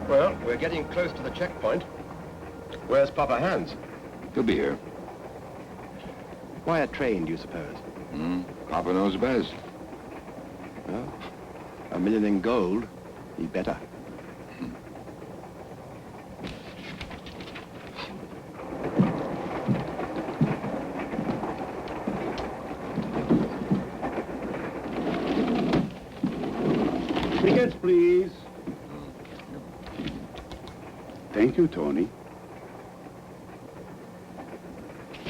Well, we're getting close to the checkpoint. Where's Papa Hans? He'll be here. Why a train, do you suppose? Papa knows best. Well, $1 million in gold, he better. Tickets, please. Thank you, Tony.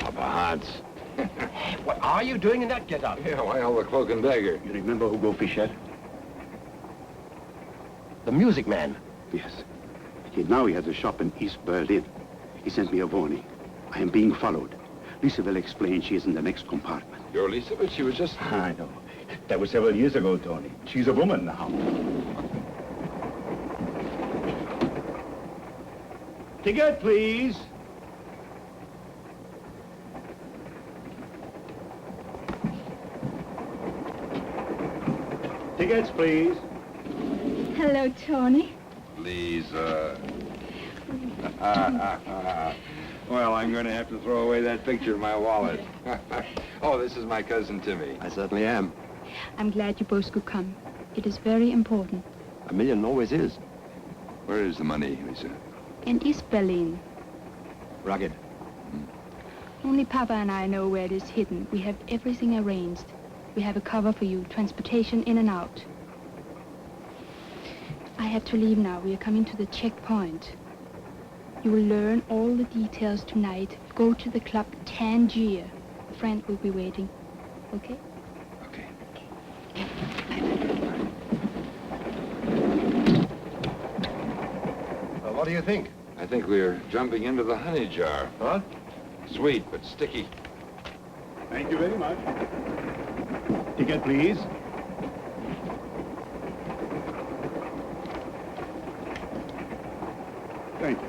Papa Hans. What are you doing in that get-up? Yeah, why all the cloak and dagger? You remember Hugo Fischer? The music man. Yes. Now he has a shop in East Berlin. He sent me a warning. I am being followed. Lisa will explain she is in the next compartment. You're Lisa, but she was just... I know. That was several years ago, Tony. She's a woman now. Ticket, please. Tickets, please. Hello, Tony. Lisa. Well, I'm going to have to throw away that picture in my wallet. Oh, this is my cousin Timmy. I certainly am. I'm glad you both could come. It is very important. $1 million always is. Where is the money, Lisa? In East Berlin. Rugged. Only Papa and I know where it is hidden. We have everything arranged. We have a cover for you, transportation in and out. I have to leave now. We are coming to the checkpoint. You will learn all the details tonight. Go to the club Tangier. A friend will be waiting. Okay? Okay. Well, what do you think? I think we're jumping into the honey jar. Huh? Sweet, but sticky. Thank you very much. Ticket, please. Thank you.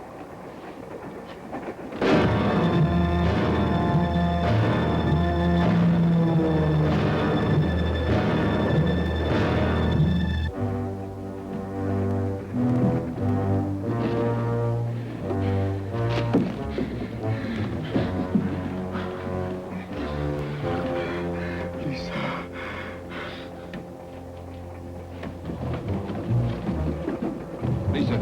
Lisa.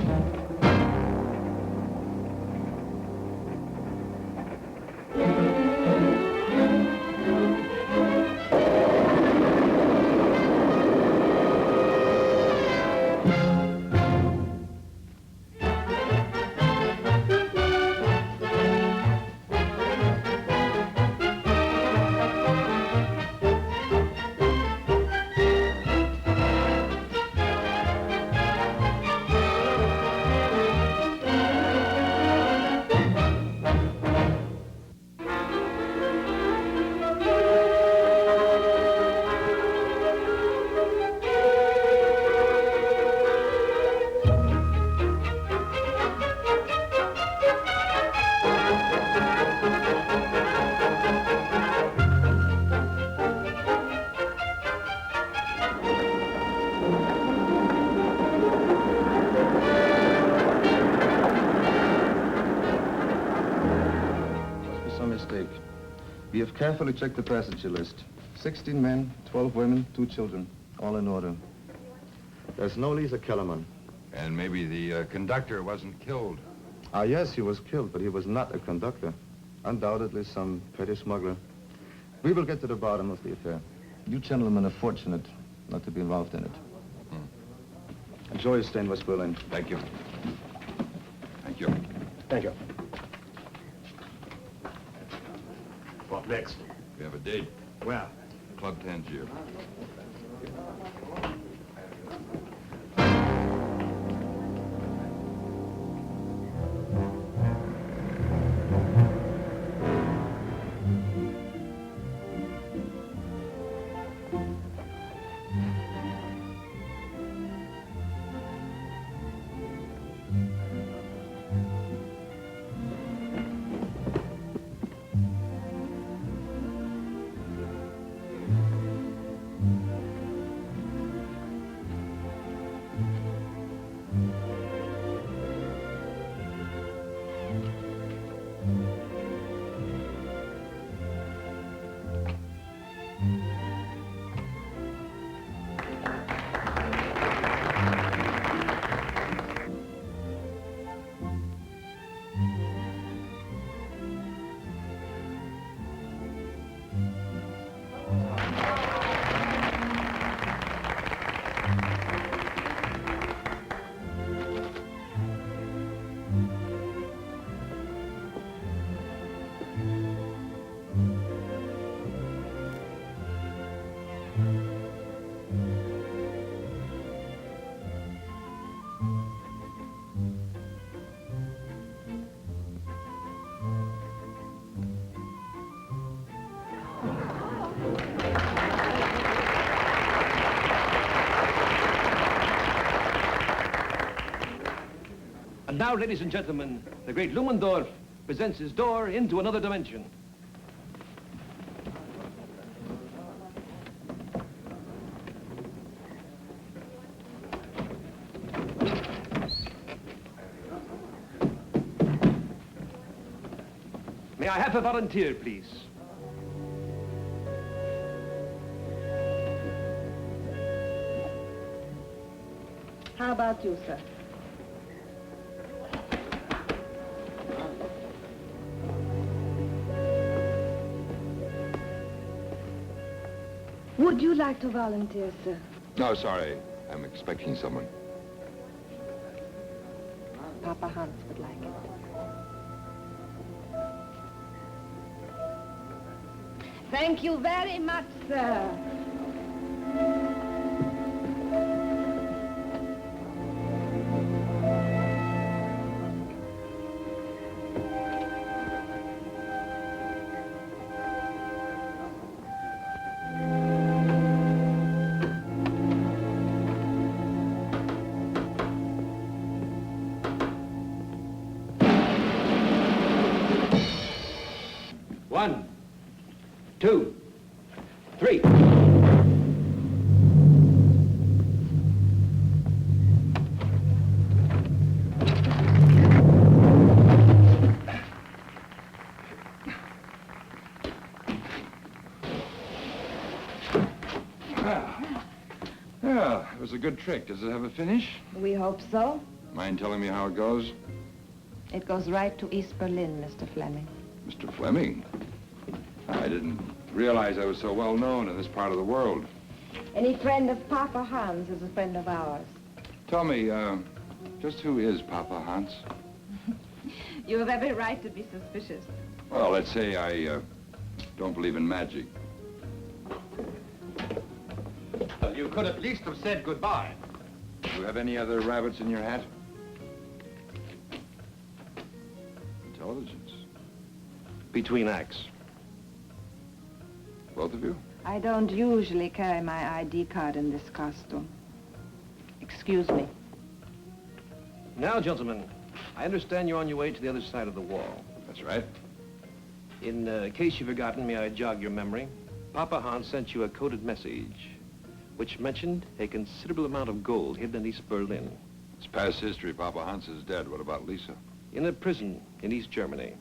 We have carefully checked the passenger list. 16 men, 12 women, 2 children, all in order. There's no Lisa Kellerman. And maybe the conductor wasn't killed. Ah, yes, he was killed, but he was not a conductor. Undoubtedly some petty smuggler. We will get to the bottom of the affair. You gentlemen are fortunate not to be involved in it. Enjoy your stay in West Berlin. Thank you. Thank you. Thank you. What next? We have a date. Where? Club Tangier. now, ladies and gentlemen, the great Lumendorf presents his door into another dimension. May I have a volunteer, please? How about you, sir? Would you like to volunteer, sir? No, sorry. I'm expecting someone. Papa Hans would like it. Thank you very much, sir. One, two, three. Yeah, it was a good trick. Does it have a finish? We hope so. Mind telling me how it goes? It goes right to East Berlin, Mr. Fleming. Mr. Fleming? I didn't realize I was so well known in this part of the world. Any friend of Papa Hans is a friend of ours. Tell me, just who is Papa Hans? You have every right to be suspicious. Well, let's say I don't believe in magic. Well, you could at least have said goodbye. Do you have any other rabbits in your hat? Intelligence. Between acts. Both of you? I don't usually carry my ID card in this costume. Excuse me. Now, gentlemen, I understand you're on your way to the other side of the wall. That's right. In case you've forgotten, may I jog your memory? Papa Hans sent you a coded message, which mentioned a considerable amount of gold hidden in East Berlin. It's past history. Papa Hans is dead. What about Lisa? In a prison in East Germany.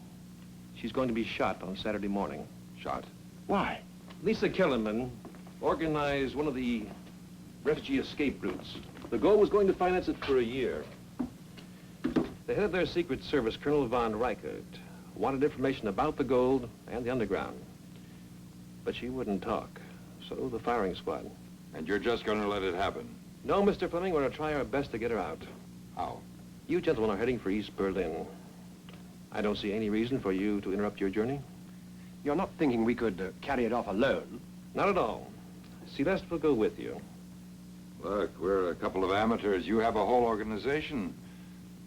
She's going to be shot on Saturday morning. Shot? Why? Lisa Kellerman organized one of the refugee escape routes. The goal was going to finance it for a year. The head of their Secret Service, Colonel von Reichert, wanted information about the gold and the underground. But she wouldn't talk, so the firing squad. And you're just going to let it happen? No, Mr. Fleming, we're going to try our best to get her out. How? You gentlemen are heading for East Berlin. I don't see any reason for you to interrupt your journey. You're not thinking we could carry it off alone? Not at all. Celeste will go with you. Look, we're a couple of amateurs. You have a whole organization.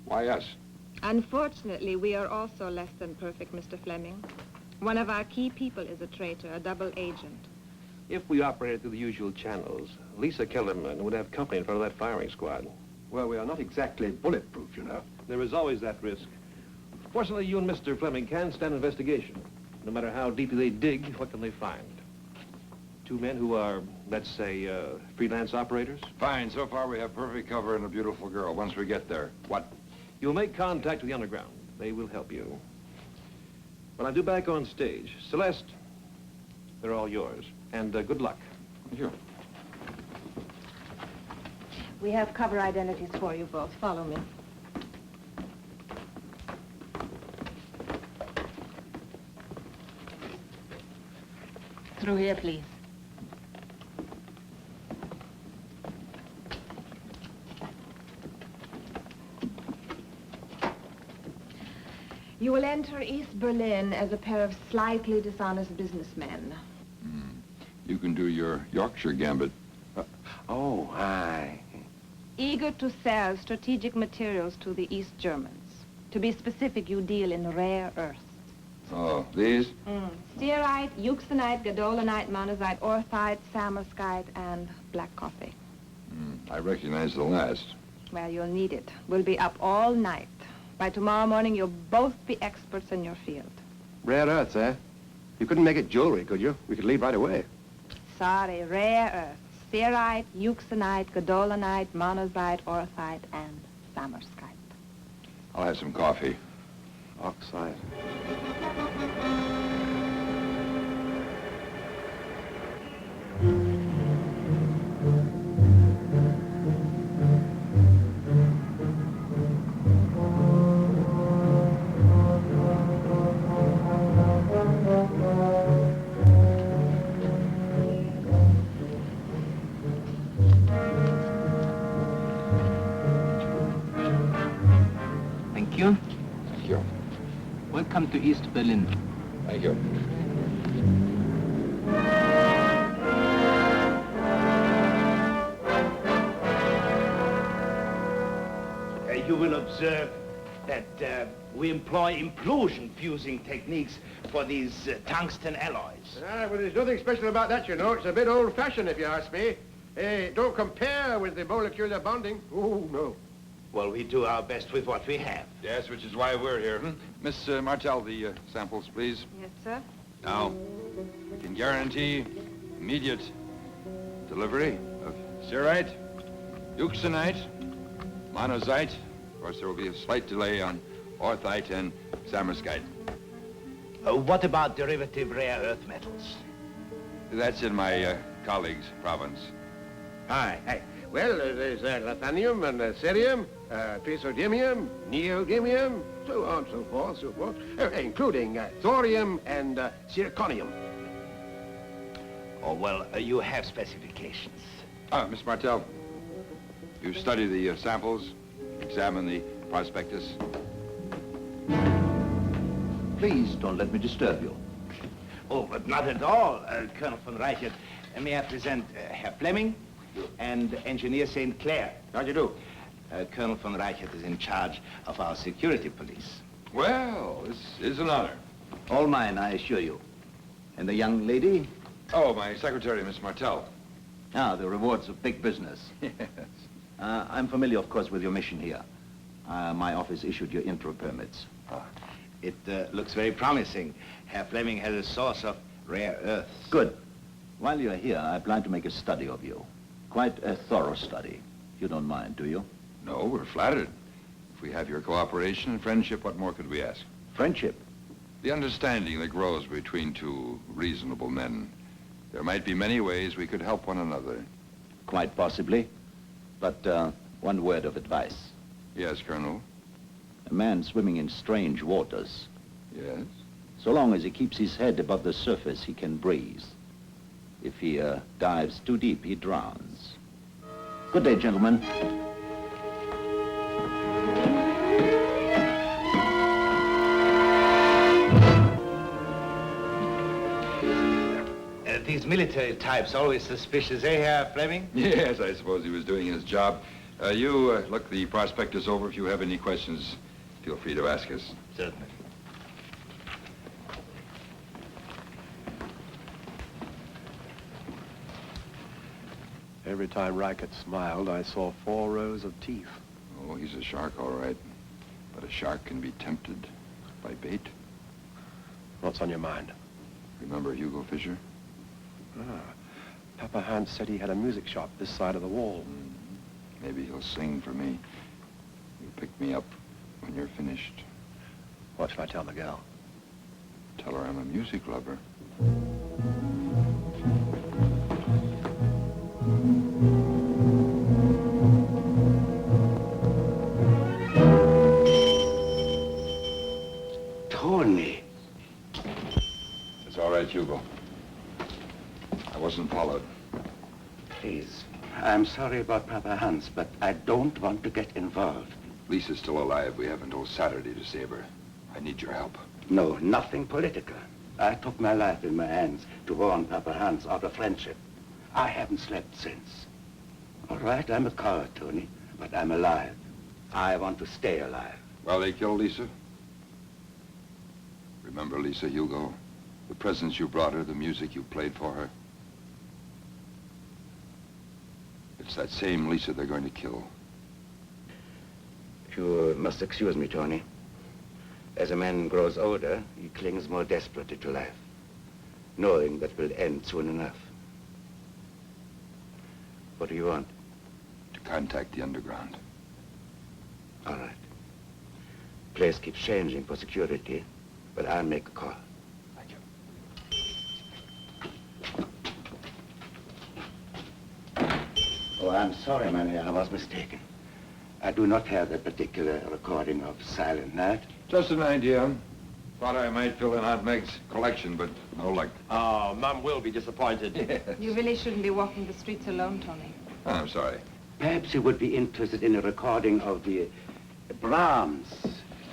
Why us? Unfortunately, we are also less than perfect, Mr. Fleming. One of our key people is a traitor, a double agent. If we operated through the usual channels, Lisa Kellerman would have company in front of that firing squad. Well, we are not exactly bulletproof, you know. There is always that risk. Fortunately, you and Mr. Fleming can stand investigation. No matter how deeply they dig, what can they find? Two men who are, let's say, freelance operators? Fine. So far, we have perfect cover and a beautiful girl. Once we get there, what? You'll make contact with the underground. They will help you. When I do back on stage, Celeste, they're all yours. And good luck. Sure. We have cover identities for you both. Follow me. Through here, please. You will enter East Berlin as a pair of slightly dishonest businessmen. You can do your Yorkshire gambit. Oh, aye. Eager to sell strategic materials to the East Germans. To be specific, you deal in rare earths. Oh, these? Stearite, euxenite, gadolinite, monazite, orthite, samarskite, and black coffee. I recognize the last. Well, you'll need it. We'll be up all night. By tomorrow morning, you'll both be experts in your field. Rare earths, eh? You couldn't make it jewelry, could you? We could leave right away. Sorry, rare earths. Spherite, euxenite, gadolinite, monazite, orthite, and samarskite. I'll have some coffee. Oxide. Thank you. Thank you. Welcome to East Berlin. Thank you. You will observe that we employ implosion fusing techniques for these tungsten alloys. Ah, well, there's nothing special about that, you know. It's a bit old-fashioned, if you ask me. Don't compare with the molecular bonding. Oh, no. Well, we do our best with what we have. Yes, which is why we're here. Miss Martel, the samples, please. Yes, sir. Now, we can guarantee immediate delivery of cerite, euxenite, monazite. Of course, there will be a slight delay on orthite and samarskite. What about derivative rare earth metals? That's in my colleague's province. Aye. Well, there's lanthanum and cerium, praseodymium, neodymium, so on, so forth, including thorium and zirconium. Oh, well, you have specifications. Miss Martel, you study the samples, examine the prospectus. Please don't let me disturb you. Oh, but not at all, Colonel von Reichert. May I present Herr Fleming and Engineer St. Clair. How do you do? Colonel von Reichert is in charge of our security police. Well, this is an honor. All mine, I assure you. And the young lady? Oh, my secretary, Miss Martel. Ah, the rewards of big business. Yes. I'm familiar, of course, with your mission here. My office issued your intro permits. It looks very promising. Herr Fleming has a source of rare earths. Good. While you're here, I plan to make a study of you. Quite a thorough study. You don't mind, do you? No, we're flattered. If we have your cooperation and friendship, what more could we ask? Friendship? The understanding that grows between two reasonable men. There might be many ways we could help one another. Quite possibly. But one word of advice. Yes, Colonel. A man swimming in strange waters. Yes? So long as he keeps his head above the surface, he can breathe. If he dives too deep, he drowns. Good day, gentlemen. These military types always suspicious, eh, Herr Fleming? Yes, I suppose he was doing his job. You look the prospectus over. If you have any questions, feel free to ask us. Certainly. Every time Reichert smiled, I saw 4 rows of teeth. Oh, he's a shark, all right. But a shark can be tempted by bait. What's on your mind? Remember Hugo Fisher? Papa Hans said he had a music shop this side of the wall. Maybe he'll sing for me. You pick me up when you're finished. What should I tell the girl? Tell her I'm a music lover. Tony. It's all right, Hugo. I wasn't followed. Please, I'm sorry about Papa Hans, but I don't want to get involved. Lisa's still alive. We have until Saturday to save her. I need your help. No, nothing political. I took my life in my hands to warn Papa Hans out of friendship. I haven't slept since. All right, I'm a coward, Tony, but I'm alive. I want to stay alive. Well, they killed Lisa. Remember Lisa, Hugo? The presents you brought her, the music you played for her. It's that same Lisa they're going to kill. You must excuse me, Tony. As a man grows older, he clings more desperately to life, knowing that it will end soon enough. What do you want? To contact the underground. All right. Place keeps changing for security, but I'll make a call. Thank you. Oh, I'm sorry, man. I was mistaken. I do not have that particular recording of Silent Night. Just an idea. Thought I might fill in Aunt Meg's collection, but no luck. Oh, Mum will be disappointed. Yes. You really shouldn't be walking the streets alone, Tony. Oh, I'm sorry. Perhaps you would be interested in a recording of the Brahms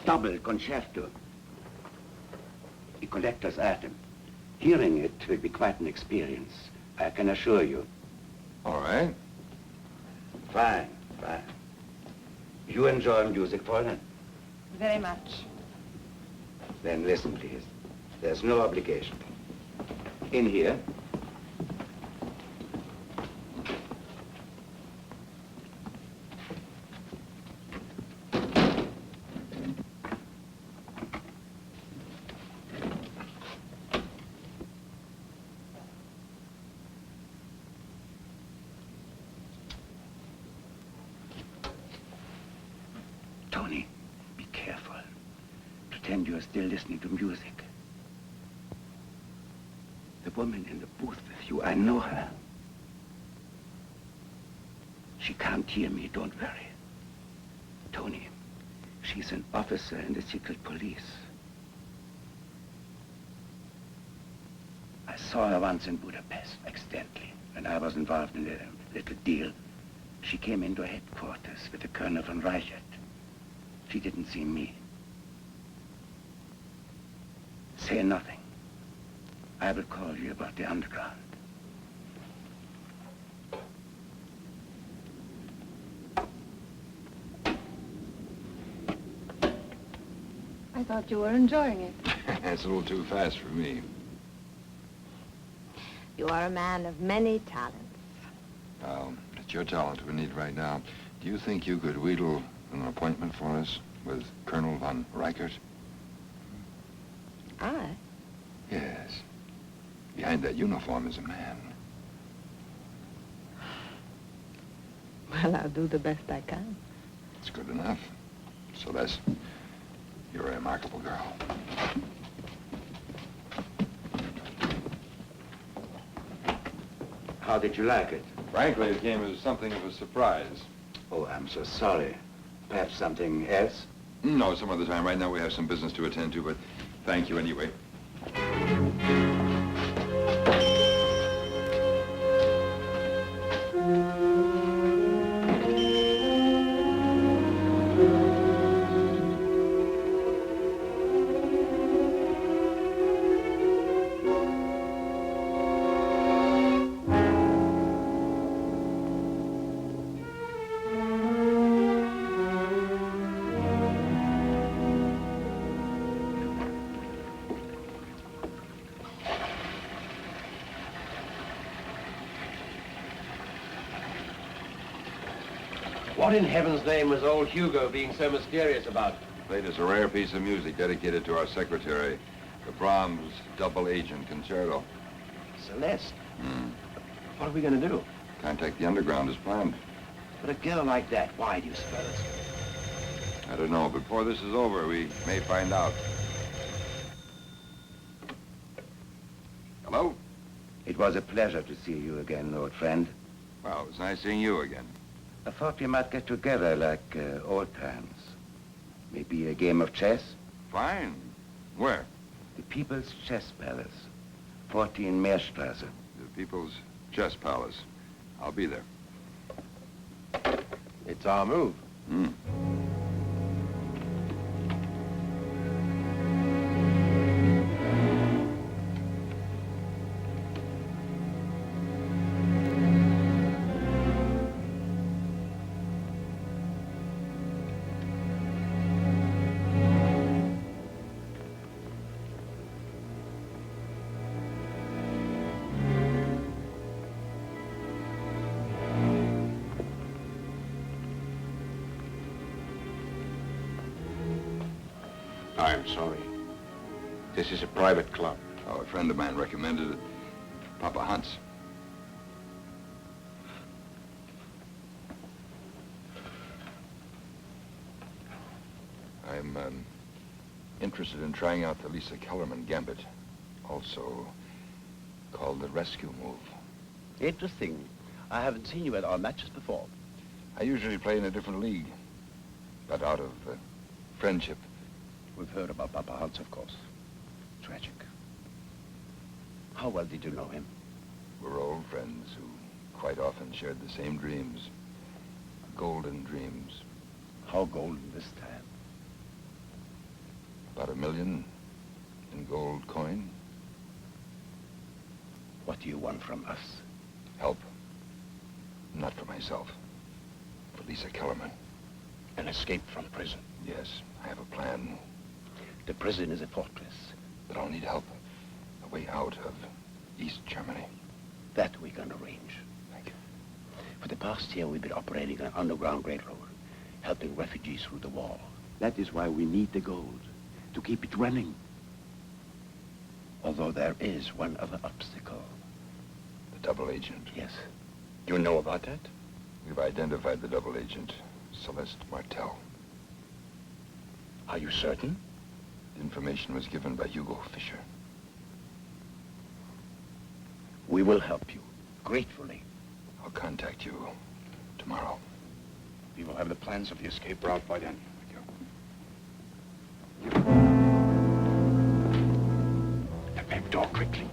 double concerto. The collector's item. Hearing it will be quite an experience, I can assure you. All right. Fine, fine. You enjoy music, Fräulein? Very much. Then listen, please. There's no obligation. In here. Tony, be careful. Pretend you're still listening to music. The woman in the booth with you, I know her. She can't hear me, don't worry. Tony, she's an officer in the secret police. I saw her once in Budapest, accidentally, when I was involved in a little deal. She came into headquarters with the Colonel von Reichert. She didn't see me. Say nothing. I will call you about the underground. I thought you were enjoying it. That's a little too fast for me. You are a man of many talents. Well, it's your talent we need right now. Do you think you could wheedle an appointment for us with Colonel von Reichert? I? Yes. Behind that uniform is a man. Well, I'll do the best I can. It's good enough. Celeste, you're a remarkable girl. How did you like it? Frankly, it came as something of a surprise. Oh, I'm so sorry. Perhaps something else? No, some other time. Right now we have some business to attend to, but thank you anyway. What in heaven's name was old Hugo being so mysterious about? Played us a rare piece of music dedicated to our secretary, the Brahms Double Agent Concerto. Celeste? What are we going to do? Contact the underground as planned. But a girl like that, why do you suppose? I don't know. Before this is over, we may find out. Hello? It was a pleasure to see you again, old friend. Well, it's nice seeing you again. I thought we might get together like old times. Maybe a game of chess? Fine. Where? The People's Chess Palace, 14 Meerstrasse. The People's Chess Palace. I'll be there. It's our move. I'm sorry. This is a private club. Oh, a friend of mine recommended it. Papa Hans. I'm interested in trying out the Lisa Kellerman gambit, also called the rescue move. Interesting. I haven't seen you at our matches before. I usually play in a different league, but out of friendship. We've heard about Papa Hans, of course. Tragic. How well did you know him? We're old friends who quite often shared the same dreams. Golden dreams. How golden this time? About $1 million in gold coin. What do you want from us? Help. Not for myself. For Lisa Kellerman. An escape from prison. Yes, I have a plan. The prison is a fortress. But I'll need help. A way out of East Germany. That we can arrange. Thank you. For the past year, we've been operating an underground railroad, helping refugees through the wall. That is why we need the gold, to keep it running. Although there is one other obstacle. The double agent. Yes. You know about that? We've identified the double agent, Celeste Martel. Are you certain? The information was given by Hugo Fischer. We will help you, gratefully. I'll contact you tomorrow. We will have the plans of the escape route by then. The back door quickly.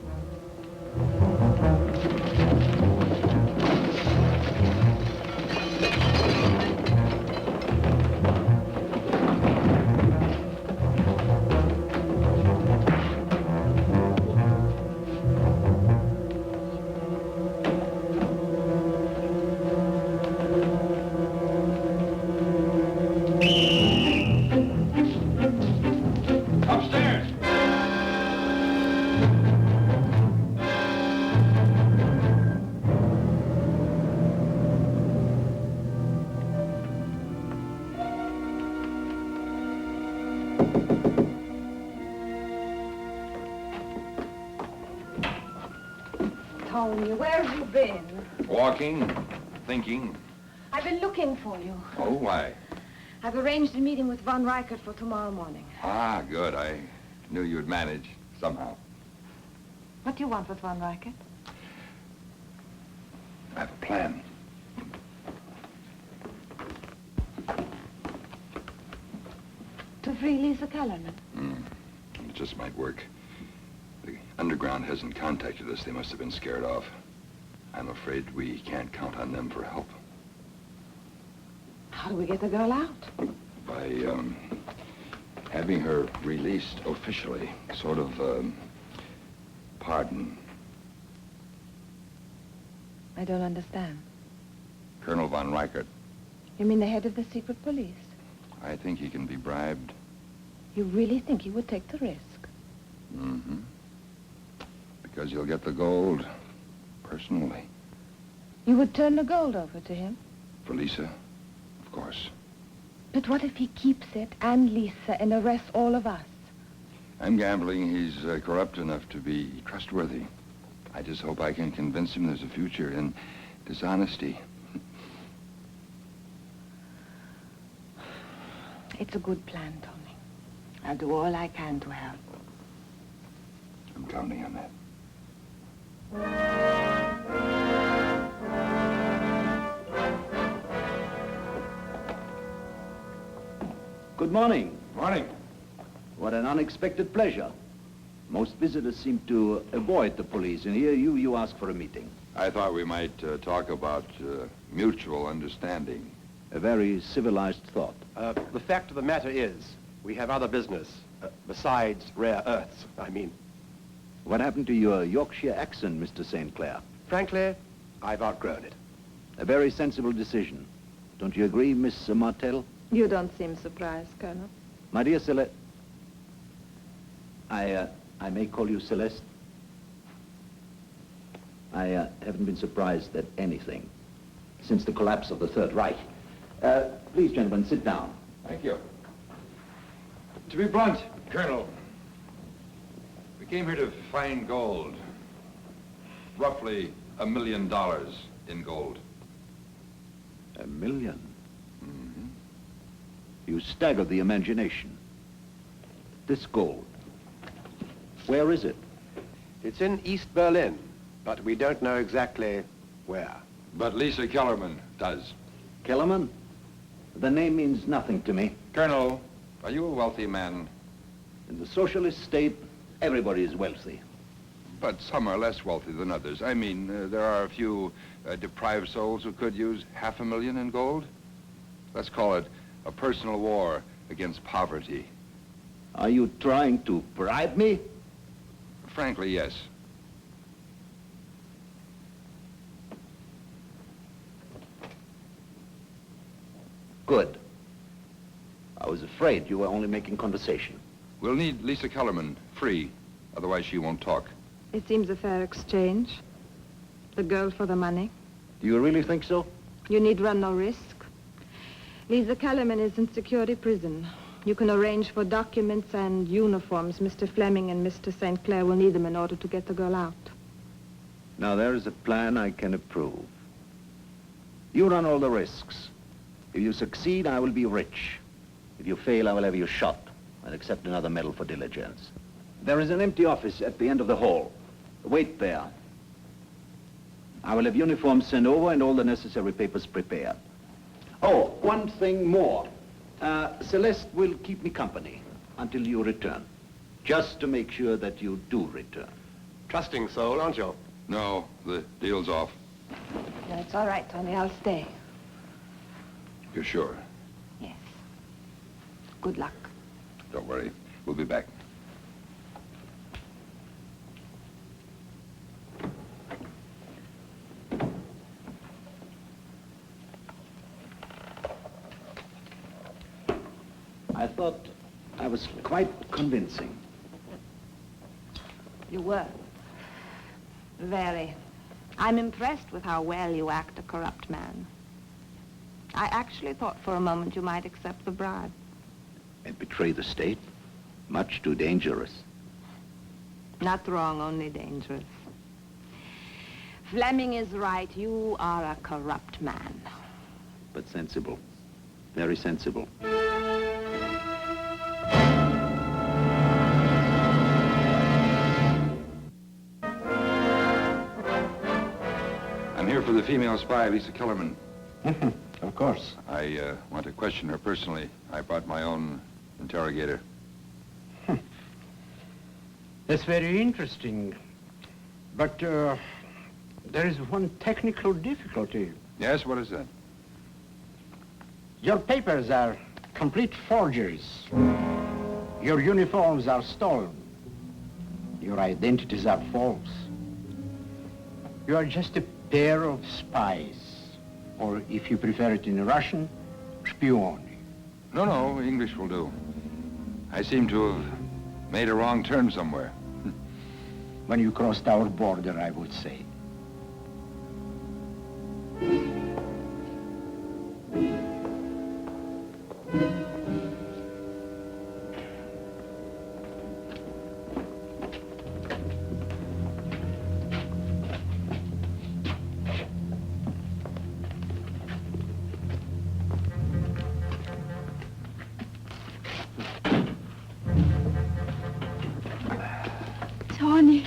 Tony, where have you been? Walking, thinking. I've been looking for you. Oh, why? I've arranged a meeting with Von Reichert for tomorrow morning. Ah, good. I knew you'd manage somehow. What do you want with Von Reichert? I have a plan. To free Lisa Kellerman. It just might work. The underground hasn't contacted us. They must have been scared off. I'm afraid we can't count on them for help. How do we get the girl out? By, having her released officially. Sort of, pardon. I don't understand. Colonel Von Reichert. You mean the head of the secret police? I think he can be bribed. You really think he would take the risk? Mm-hmm. Because you'll get the gold, personally. You would turn the gold over to him? For Lisa, of course. But what if he keeps it and Lisa and arrests all of us? I'm gambling he's corrupt enough to be trustworthy. I just hope I can convince him there's a future in dishonesty. It's a good plan, Tony. I'll do all I can to help. I'm counting on that. Good morning. Morning. What an unexpected pleasure. Most visitors seem to avoid the police, and here you ask for a meeting. I thought we might talk about mutual understanding. A very civilized thought. The fact of the matter is, we have other business, besides rare earths, I mean. What happened to your Yorkshire accent, Mr. St. Clair? Frankly, I've outgrown it. A very sensible decision. Don't you agree, Miss Martel? You don't seem surprised, Colonel. My dear Celeste, I may call you Celeste. I haven't been surprised at anything since the collapse of the Third Reich. Please, gentlemen, sit down. Thank you. To be blunt, Colonel, we came here to find gold. Roughly $1 million in gold. $1 million? You stagger the imagination. This gold, where is it? It's in East Berlin, but we don't know exactly where. But Lisa Kellerman does. Kellerman? The name means nothing to me. Colonel, are you a wealthy man? In the socialist state, everybody is wealthy. But some are less wealthy than others. I mean, there are a few deprived souls who could use $500,000 in gold. Let's call it a personal war against poverty. Are you trying to bribe me? Frankly, yes. Good. I was afraid you were only making conversation. We'll need Lisa Kellerman free, otherwise she won't talk. It seems a fair exchange. The girl for the money. Do you really think so? You need run no risk. Lisa Kellerman is in security prison. You can arrange for documents and uniforms. Mr. Fleming and Mr. St. Clair will need them in order to get the girl out. Now, there is a plan I can approve. You run all the risks. If you succeed, I will be rich. If you fail, I will have you shot and accept another medal for diligence. There is an empty office at the end of the hall. Wait there. I will have uniforms sent over and all the necessary papers prepared. Oh, one thing more. Celeste will keep me company until you return, just to make sure that you do return. Trusting soul, aren't you? No, the deal's off. No, it's all right, Tony. I'll stay. You're sure? Yes. Good luck. Don't worry. We'll be back. I thought I was quite convincing. You were. Very. I'm impressed with how well you act a corrupt man. I actually thought for a moment you might accept the bribe. And betray the state? Much too dangerous. Not wrong, only dangerous. Fleming is right. You are a corrupt man. But sensible. Very sensible. I'm here for the female spy, Lisa Kellerman. Of course. I want to question her personally. I brought my own interrogator. That's very interesting. But there is one technical difficulty. Yes, what is that? Your papers are complete forgeries. Your uniforms are stolen. Your identities are false. You are just a pair of spies. Or, if you prefer it in Russian, spioni. No, English will do. I seem to have made a wrong turn somewhere. When you crossed our border, I would say. Tony,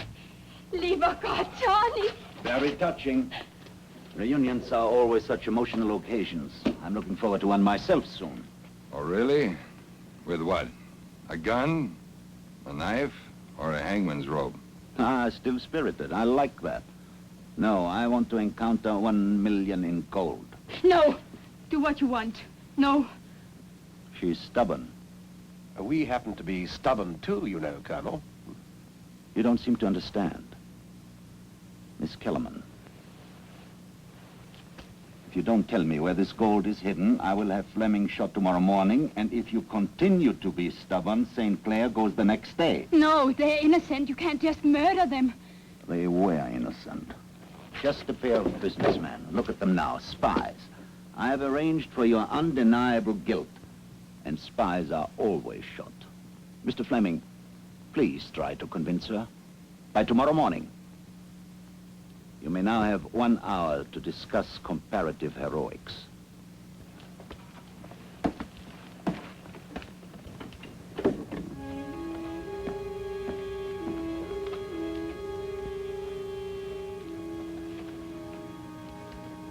lieber Gott, Tony. Very touching. Reunions are always such emotional occasions. I'm looking forward to one myself soon. Oh, really? With what? A gun? A knife? Or a hangman's rope? Ah, still spirited. I like that. No, I want to encounter 1 million in gold. No, do what you want. No. She's stubborn. We happen to be stubborn too, you know, Colonel. You don't seem to understand. Miss Kellerman, if you don't tell me where this gold is hidden, I will have Fleming shot tomorrow morning, and if you continue to be stubborn, St. Clair goes the next day. No, they're innocent. You can't just murder them. They were innocent. Just a pair of businessmen. Look at them now, spies. I have arranged for your undeniable guilt, and spies are always shot. Mr. Fleming, please try to convince her by tomorrow morning. You may now have 1 hour to discuss comparative heroics.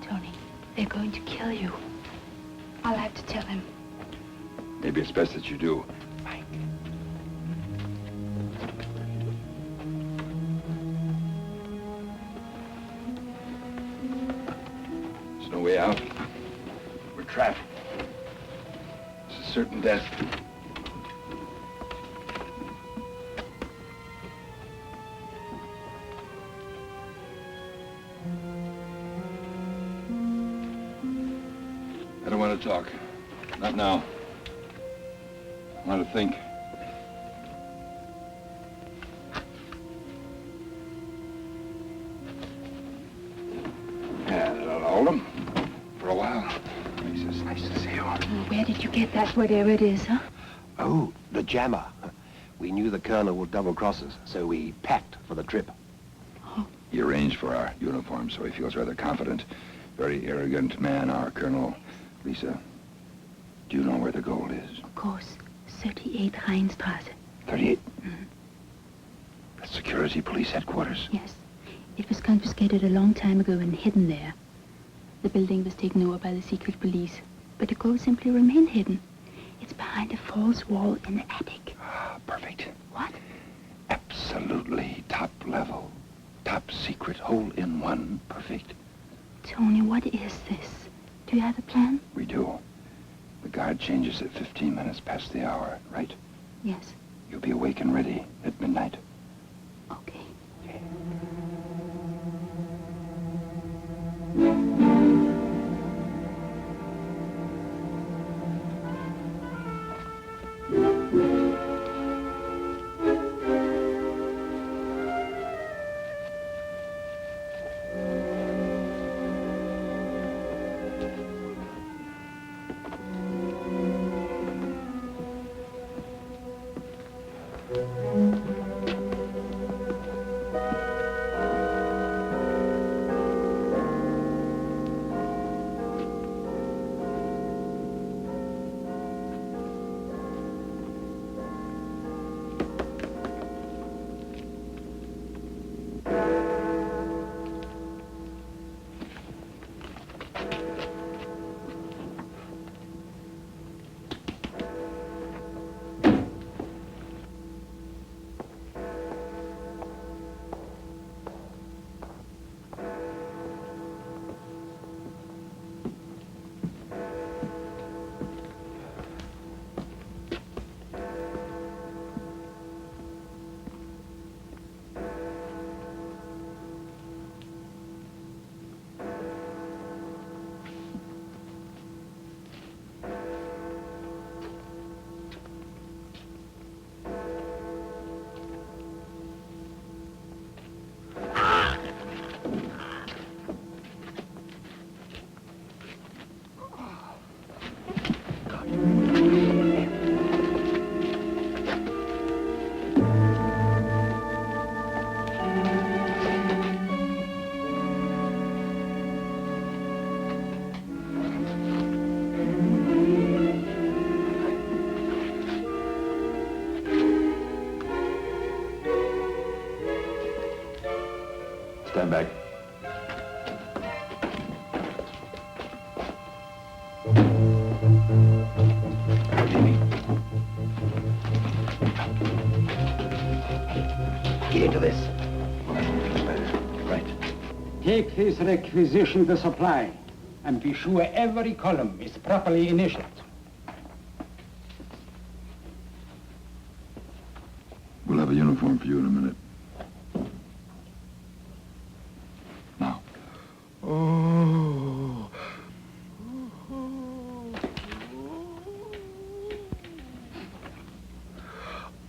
Tony, they're going to kill you. I'll have to tell him. Maybe it's best that you do. There's no way out. We're trapped. It's a certain death. I don't want to talk. Not now. I want to think. Yeah, that'll hold him for a while. Lisa, it's nice to see you. Where did you get that, whatever it is, huh? Oh, the jammer. We knew the colonel would double-cross us, so we packed for the trip. He arranged for our uniforms, so he feels rather confident. Very arrogant man, our colonel. Lisa, do you know where the gold is? Of course. 38 Rheinstrasse. 38? That's security police headquarters. Yes. It was confiscated a long time ago and hidden there. The building was taken over by the secret police, but the gold simply remained hidden. It's behind a false wall in the attic. Ah, perfect. What? Absolutely top level. Top secret, hole in one. Perfect. Tony, what is this? Do you have a plan? We do. The guard changes at 15 minutes past the hour, right? Yes. You'll be awake and ready at midnight. Okay. Stand back. Get into this. Right. Take this requisition to supply, and be sure every column is properly initialed. We'll have a uniform for you in a minute. Now. Oh.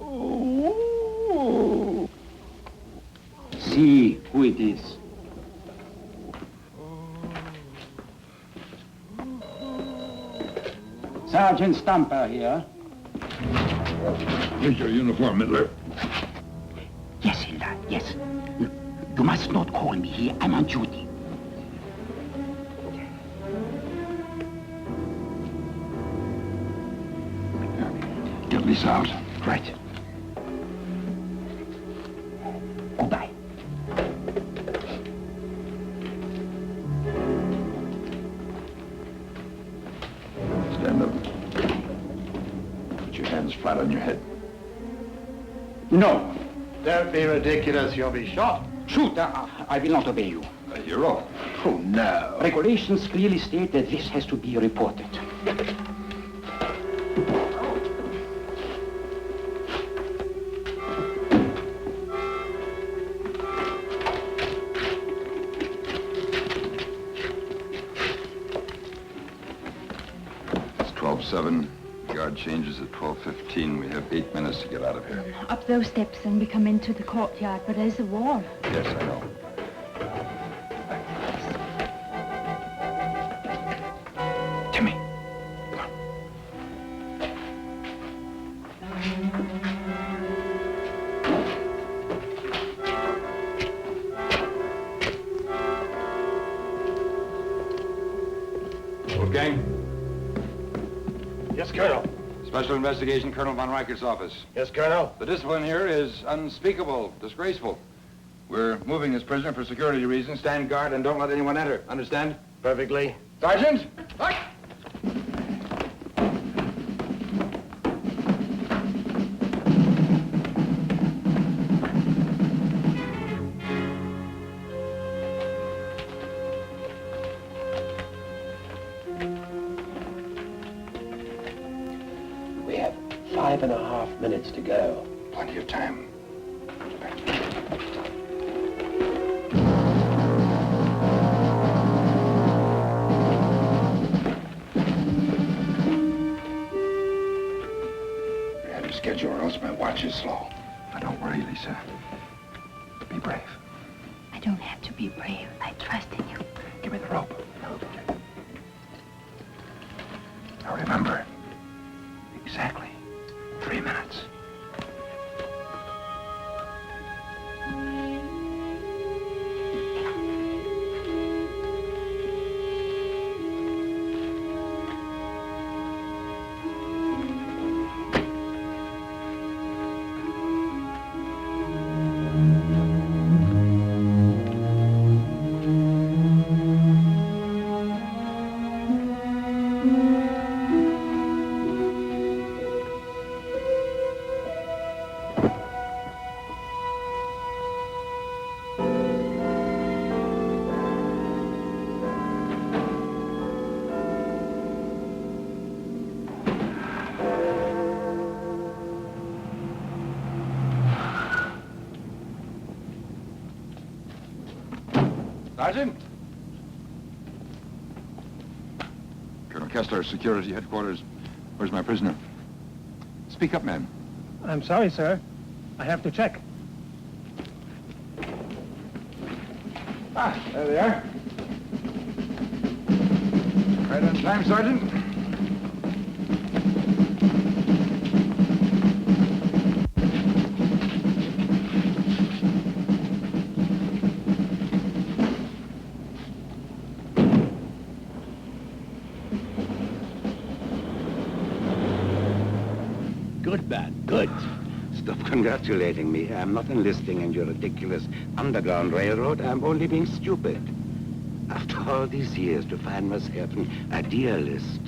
Oh. See who it is. Sergeant Stamper here. Here's your uniform, Midler. Yes, Hilda, yes. You must not call me here. I'm on duty. Get Lisa out. Right. Goodbye. Stand up. Put your hands flat on your head. No. Don't be ridiculous. You'll be shot. Shoot. I will not obey you. A hero? Oh, no. Regulations clearly state that this has to be reported. It's 12:07. Guard changes at 12:15. We have 8 minutes to get out of here. Up those steps and we come into the courtyard, but there's a wall. Yes, I know. Timmy. Wolfgang? Yes, Colonel. Special Investigation, Colonel von Reichert's office. Yes, Colonel. The discipline here is unspeakable, disgraceful. We're moving this prisoner for security reasons. Stand guard and don't let anyone enter. Understand? Perfectly. Sergeant! We have 5.5 minutes to go. Plenty of time. We had to schedule or else my watch is slow. Now, don't worry, Lisa. Be brave. I don't have to be brave. I trust in you. Give me the rope. Now remember, exactly 3 minutes. Sergeant? Colonel Kessler, Security Headquarters. Where's my prisoner? Speak up, man. I'm sorry, sir. I have to check. Ah, there they are. Right on time, Sergeant. Good, man, good. Stop congratulating me. I'm not enlisting in your ridiculous underground railroad. I'm only being stupid. After all these years, to find myself an idealist.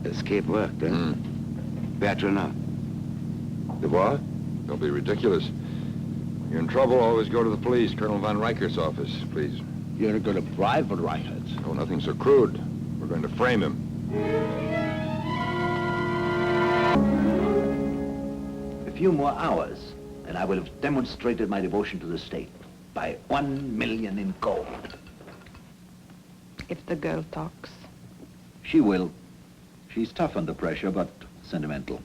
Escape worked, eh? Where to now? The war? Don't be ridiculous. You're in trouble, always go to the police. Colonel von Reichert's office, please. You're going to bribe Reichert. Oh, nothing so crude. We're going to frame him. A few more hours, and I will have demonstrated my devotion to the state by 1 million in gold. If the girl talks. She will. She's tough under pressure, but sentimental.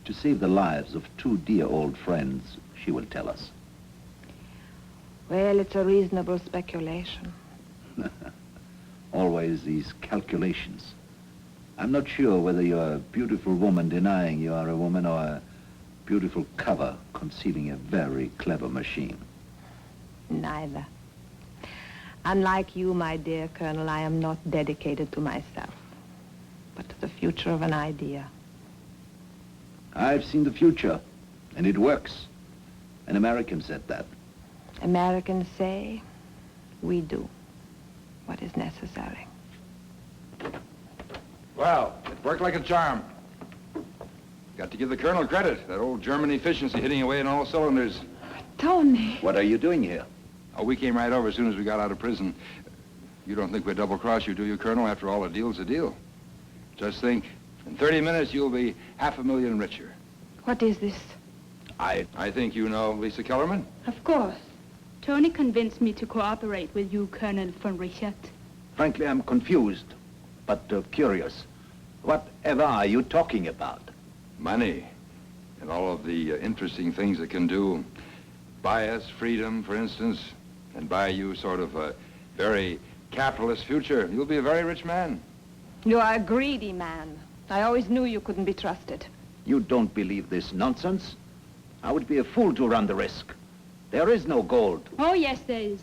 To save the lives of 2 dear old friends, she will tell us. Well, it's a reasonable speculation. Always these calculations. I'm not sure whether you're a beautiful woman denying you are a woman or a beautiful cover concealing a very clever machine. Neither. Unlike you, my dear Colonel, I am not dedicated to myself, but to the future of an idea. I've seen the future, and it works. An American said that. Americans say, we do what is necessary. Well, it worked like a charm. Got to give the colonel credit. That old German efficiency hitting away in all cylinders. Tony! What are you doing here? Oh, we came right over as soon as we got out of prison. You don't think we'd double-cross you, do you, Colonel? After all, a deal's a deal. Just think, in 30 minutes, you'll be $500,000 richer. What is this? I think you know Lisa Kellerman? Of course. Tony convinced me to cooperate with you, Colonel von Richard. Frankly, I'm confused, but curious. Whatever are you talking about? Money. And all of the interesting things it can do. Buy us freedom, for instance, and buy you sort of a very capitalist future. You'll be a very rich man. You are a greedy man. I always knew you couldn't be trusted. You don't believe this nonsense? I would be a fool to run the risk. There is no gold. Oh, yes, there is.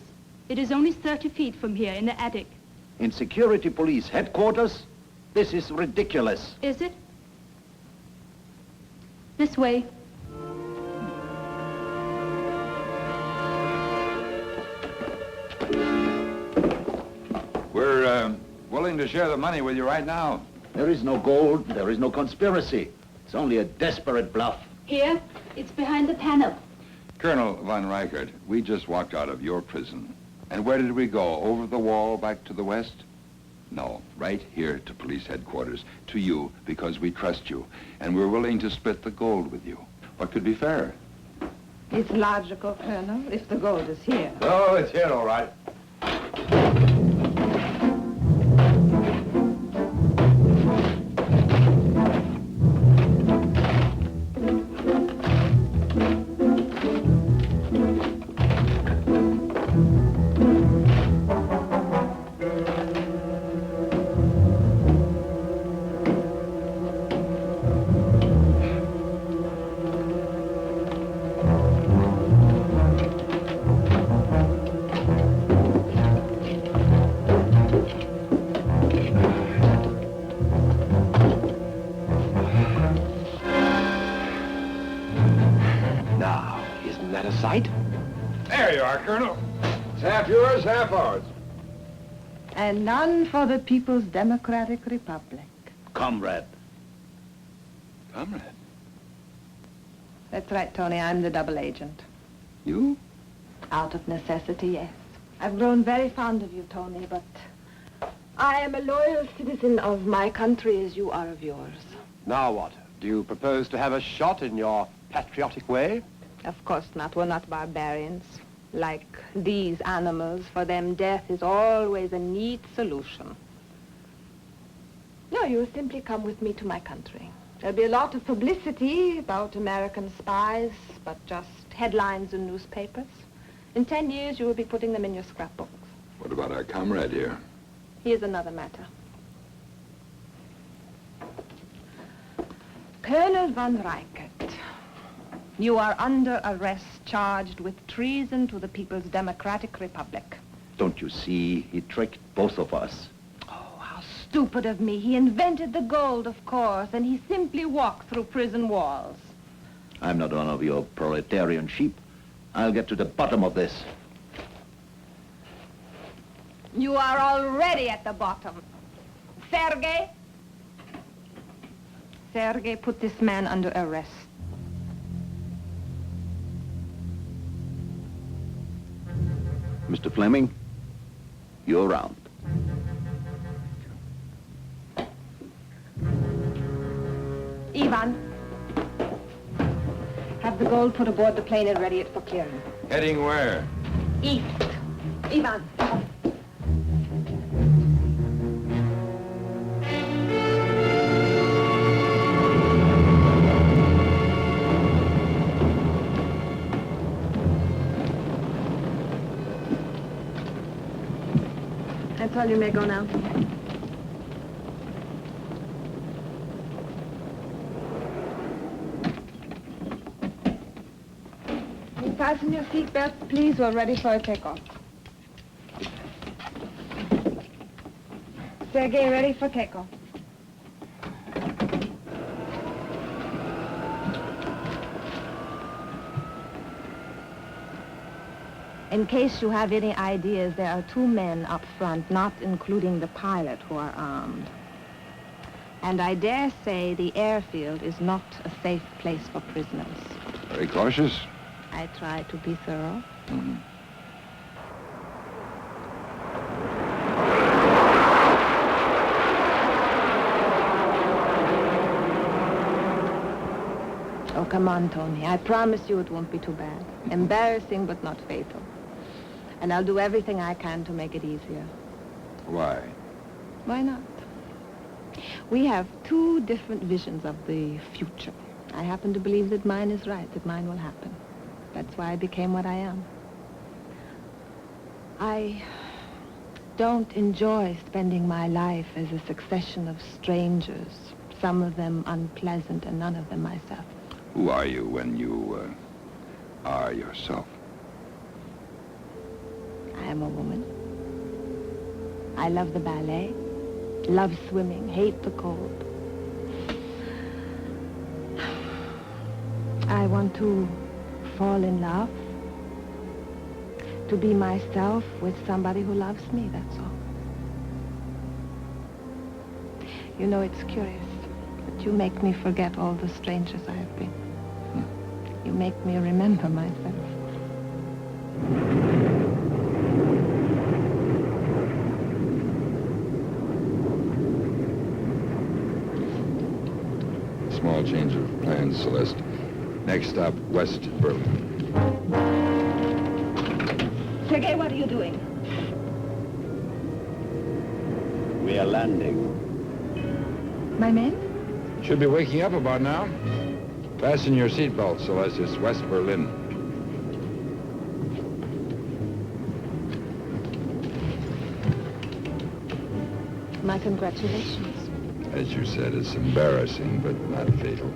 It is only 30 feet from here, in the attic. In security police headquarters? This is ridiculous. Is it? This way. We're willing to share the money with you right now. There is no gold. There is no conspiracy. It's only a desperate bluff. Here. It's behind the panel. Colonel von Reichert, we just walked out of your prison. And where did we go? Over the wall back to the west? No, right here to police headquarters, to you, because we trust you. And we're willing to split the gold with you. What could be fairer? It's logical, Colonel, if the gold is here. Oh, it's here, all right. There you are, Colonel. It's half yours, half ours. And none for the People's Democratic Republic. Comrade. Comrade? That's right, Tony. I'm the double agent. You? Out of necessity, yes. I've grown very fond of you, Tony, but I am a loyal citizen of my country as you are of yours. Now what? Do you propose to have a shot in your patriotic way? Of course not. We're not barbarians. Like these animals, for them death is always a neat solution. No, you simply come with me to my country. There'll be a lot of publicity about American spies, but just headlines in newspapers. In 10 years, you will be putting them in your scrapbooks. What about our comrade here? Here's another matter. Colonel von Reichert, you are under arrest, charged with treason to the People's Democratic Republic. Don't you see? He tricked both of us. Oh, how stupid of me. He invented the gold, of course, and he simply walked through prison walls. I'm not one of your proletarian sheep. I'll get to the bottom of this. You are already at the bottom. Sergei? Sergei, put this man under arrest. Mr. Fleming, you're around. Ivan, have the gold put aboard the plane and ready it for clearing. Heading where? East. Ivan. That's all, you may go now. Fasten your seatbelt, please. We're ready for a takeoff. Sergei, ready for takeoff. In case you have any ideas, there are 2 men up front, not including the pilot, who are armed. And I dare say the airfield is not a safe place for prisoners. Very cautious. I try to be thorough. Mm-hmm. Oh, come on, Tony. I promise you it won't be too bad. Embarrassing, but not fatal. And I'll do everything I can to make it easier. Why? Why not? We have 2 different visions of the future. I happen to believe that mine is right, that mine will happen. That's why I became what I am. I don't enjoy spending my life as a succession of strangers, some of them unpleasant and none of them myself. Who are you when you are yourself? I am a woman. I love the ballet, love swimming, hate the cold. I want to fall in love, to be myself with somebody who loves me, that's all. You know, it's curious, but you make me forget all the strangers I have been. You make me remember myself. Small change of plans, Celeste. Next stop, West Berlin. Sergei, what are you doing? We are landing. My men? Should be waking up about now. Fasten your seatbelt, Celeste. It's West Berlin. My congratulations. As you said, it's embarrassing, but not fatal.